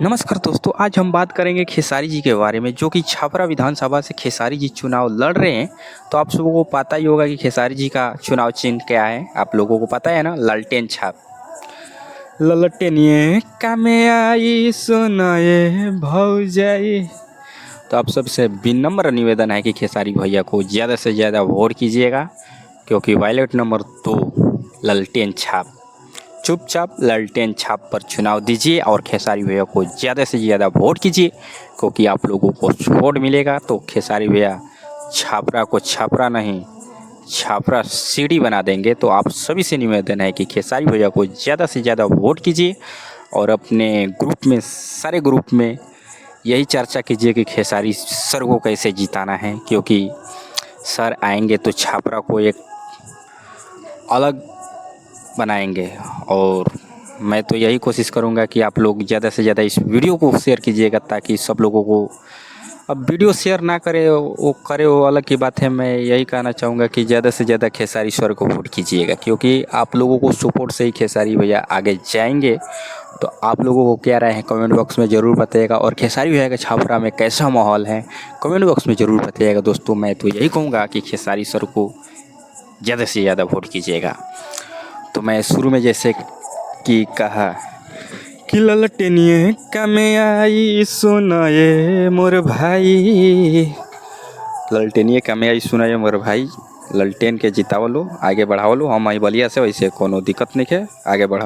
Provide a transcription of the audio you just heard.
नमस्कार दोस्तों, आज हम बात करेंगे खेसारी जी के बारे में, जो कि छपरा विधानसभा से खेसारी जी चुनाव लड़ रहे हैं। तो आप सबों को पता ही होगा कि खेसारी जी का चुनाव चिन्ह क्या है। आप लोगों को पता है ना, लालटेन छाप। ललटेनिए कामे आई सुनाए भौजाई। तो आप सबसे विनम्र निवेदन है कि खेसारी भैया को ज़्यादा से ज़्यादा वोट कीजिएगा, क्योंकि बैलेट नंबर 2 लालटेन छाप। चुपचाप लालटेन छाप पर चुनाव दीजिए और खेसारी भैया को ज़्यादा से ज़्यादा वोट कीजिए, क्योंकि आप लोगों को वोट मिलेगा तो खेसारी भैया छापरा को छापरा नहीं, छापरा सीढ़ी बना देंगे। तो आप सभी से निवेदन है कि खेसारी भैया को ज़्यादा से ज़्यादा वोट कीजिए और अपने ग्रुप में, सारे ग्रुप में यही चर्चा कीजिए कि खेसारी सर को कैसे जिताना है, क्योंकि सर आएंगे तो छापरा को एक अलग बनाएंगे। और मैं तो यही कोशिश करूंगा कि आप लोग ज़्यादा से ज़्यादा इस वीडियो को शेयर कीजिएगा, ताकि सब लोगों को, अब वीडियो शेयर ना करे वो करे वो अलग की बात है। मैं यही कहना चाहूँगा कि ज़्यादा से ज़्यादा खेसारी सर को वोट कीजिएगा, क्योंकि आप लोगों को सपोर्ट से ही खेसारी भैया आगे जाएंगे। तो आप लोगों को क्या राय है कमेंट बॉक्स में ज़रूर बताइएगा, और खेसारी भैया के छापरा में कैसा माहौल है कमेंट बॉक्स में ज़रूर बताइएगा। दोस्तों, मैं तो यही कहूँगा कि खेसारी सर को ज़्यादा से ज़्यादा वोट कीजिएगा। तो मैं शुरू में जैसे कि कहा कि ललटेनिए कामे आई सुनाए मोर भाई, ललटेनिए कामे आई सुनाए मोर भाई। ललटेन के जितावलो, आगे बढ़ावलो। हम आई बलिया से, वैसे कोनो दिक्कत नहीं है, आगे बढ़ा।